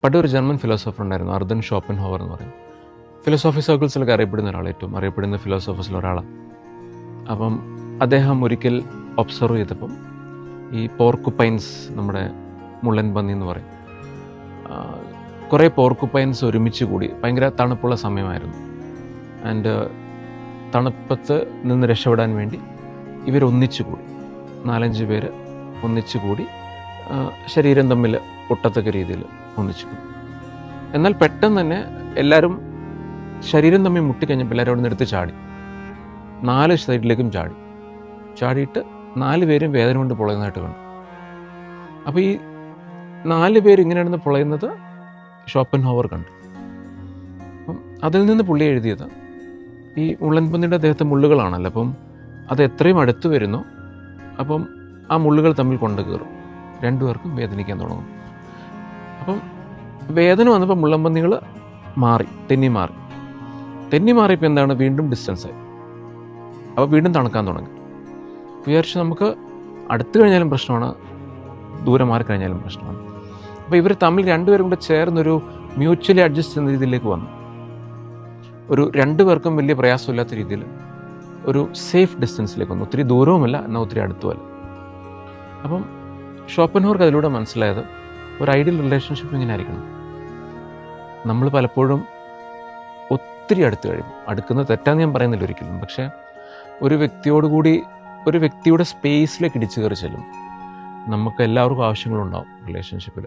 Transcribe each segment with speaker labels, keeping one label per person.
Speaker 1: പണ്ടൊരു German philosopher ഉണ്ടായിരുന്നു, അർദൻ Schopenhauer എന്ന് പറയും. ഫിലോസോഫി സർക്കിൾസിലൊക്കെ അറിയപ്പെടുന്ന ഒരാൾ, ഏറ്റവും അറിയപ്പെടുന്ന ഫിലോസഫേഴ്സിൽ ഒരാളാണ്. അപ്പം അദ്ദേഹം ഒരിക്കൽ ഒബ്സർവ് ചെയ്തപ്പം ഈ പോർക്കുപ്പൈൻസ്, നമ്മുടെ മുള്ളൻ പന്നി എന്ന് പറയും, കുറേ പോർക്കുപ്പൈൻസ് ഒരുമിച്ച് കൂടി, ഭയങ്കര തണുപ്പുള്ള സമയമായിരുന്നു. ആൻഡ് തണുപ്പത്ത് നിന്ന് രക്ഷപ്പെടാൻ വേണ്ടി ഇവരൊന്നിച്ചു കൂടി, 4-5 പേര് ഒന്നിച്ചു കൂടി, ശരീരം തമ്മിൽ പൊട്ടത്തക്ക രീതിയിൽ ഒന്നിച്ചു കൂടി. എന്നാൽ പെട്ടെന്ന് തന്നെ എല്ലാവരും ശരീരം തമ്മിൽ മുട്ടിക്കഴിഞ്ഞപ്പോൾ എല്ലാവരും അവിടെ നിന്ന് എടുത്ത് ചാടി, 4 സൈഡിലേക്കും ചാടിയിട്ട് 4 പേരും വേദന കൊണ്ട് പൊളയുന്നതായിട്ട് കണ്ടു. അപ്പോൾ ഈ 4 പേര് ഇങ്ങനെയാണെന്ന് പൊളയുന്നത് ഷോപ്പൻഹോവർ കണ്ടു. അപ്പം അതിൽ നിന്ന് പുള്ളി എഴുതിയത്, ഈ മുള്ളൻപന്നിയുടെ ദേഹത്തെ മുള്ളുകളാണല്ലോ, അപ്പം അത് എത്രയും അടുത്ത് വരുന്നു അപ്പം ആ മുള്ളുകൾ തമ്മിൽ കൊണ്ട് കയറും, 2 പേർക്കും വേദനിക്കാൻ തുടങ്ങും. അപ്പം വേദന വന്നപ്പോൾ മുള്ളൻപന്നികൾ തെന്നി മാറിയപ്പോൾ എന്താണ്, വീണ്ടും ഡിസ്റ്റൻസായി. അപ്പോൾ വീണ്ടും തണുക്കാൻ തുടങ്ങി. വിചാരിച്ച് നമുക്ക് അടുത്ത് കഴിഞ്ഞാലും പ്രശ്നമാണ്, ദൂരെ മാറിക്കഴിഞ്ഞാലും പ്രശ്നമാണ്. അപ്പോൾ ഇവർ തമ്മിൽ 2 പേരും കൂടെ ചേർന്നൊരു മ്യൂച്വലി അഡ്ജസ്റ്റ് എന്ന രീതിയിലേക്ക് വന്നു. ഒരു 2 പേർക്കും വലിയ പ്രയാസമില്ലാത്ത രീതിയിൽ ഒരു സേഫ് ഡിസ്റ്റൻസിലേക്ക് വന്നു. ഒത്തിരി ദൂരവുമല്ല, എന്നാൽ ഒത്തിരി അടുത്തുമല്ല. അപ്പം ഷോപ്പൻഹോവർക്ക് അതിലൂടെ മനസ്സിലായത്, ഒരു ഐഡിയൽ റിലേഷൻഷിപ്പ് ഇങ്ങനെ ആയിരിക്കണം. നമ്മൾ പലപ്പോഴും ഒത്തിരി അടുത്ത് കഴിയും. അടുക്കുന്നത് തെറ്റാന്ന് ഞാൻ പറയുന്നില്ല ഒരിക്കലും, പക്ഷേ ഒരു വ്യക്തിയുടെ സ്പേസിലേക്ക് ഇടിച്ചു കയറി ചെല്ലും. നമുക്ക് എല്ലാവർക്കും ആവശ്യങ്ങളുണ്ടാവും റിലേഷൻഷിപ്പിൽ.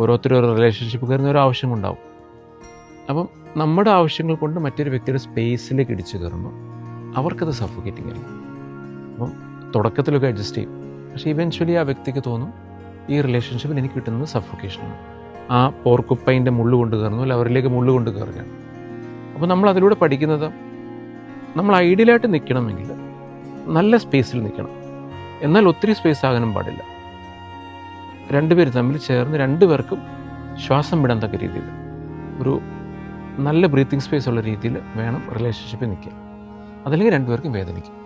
Speaker 1: ഓരോരുത്തരും ഒരു റിലേഷൻഷിപ്പ് കയറുന്ന ഒരു ആവശ്യമുണ്ടാവും. അപ്പം നമ്മുടെ ആവശ്യങ്ങൾ കൊണ്ട് മറ്റൊരു വ്യക്തിയുടെ സ്പേസിലേക്ക് ഇടിച്ചു കയറുമ്പോൾ അവർക്കത് സഫോക്കേറ്റിംഗ് ആയിരിക്കും. അപ്പം തുടക്കത്തിലൊക്കെ അഡ്ജസ്റ്റ് ചെയ്യും, പക്ഷേ ഇവൻച്വലി ആ വ്യക്തിക്ക് തോന്നും ഈ റിലേഷൻഷിപ്പിൽ എനിക്ക് കിട്ടുന്നത് സഫോക്കേഷനാണ്. ആ പോർക്കുപ്പൈൻ്റെ മുള്ളു കൊണ്ട് കയറുന്നു, അല്ല അവരിലേക്ക് മുള്ളു കൊണ്ട് കയറുകയാണ്. അപ്പോൾ നമ്മൾ അതിലൂടെ പഠിക്കുന്നത്, നമ്മൾ ഐഡിയലായിട്ട് നിൽക്കണമെങ്കിൽ നല്ല സ്പേസിൽ നിൽക്കണം, എന്നാൽ ഒത്തിരി സ്പേസ് ആകാനും പാടില്ല. 2 പേര് തമ്മിൽ ചേർന്ന് 2 പേർക്കും ശ്വാസം വിടാൻ തക്ക രീതിയിൽ ഒരു നല്ല ബ്രീത്തിങ് സ്പേസ് ഉള്ള രീതിയിൽ വേണം റിലേഷൻഷിപ്പിൽ നിൽക്കുക. അതല്ലെങ്കിൽ 2 പേർക്കും വേദനിക്കും.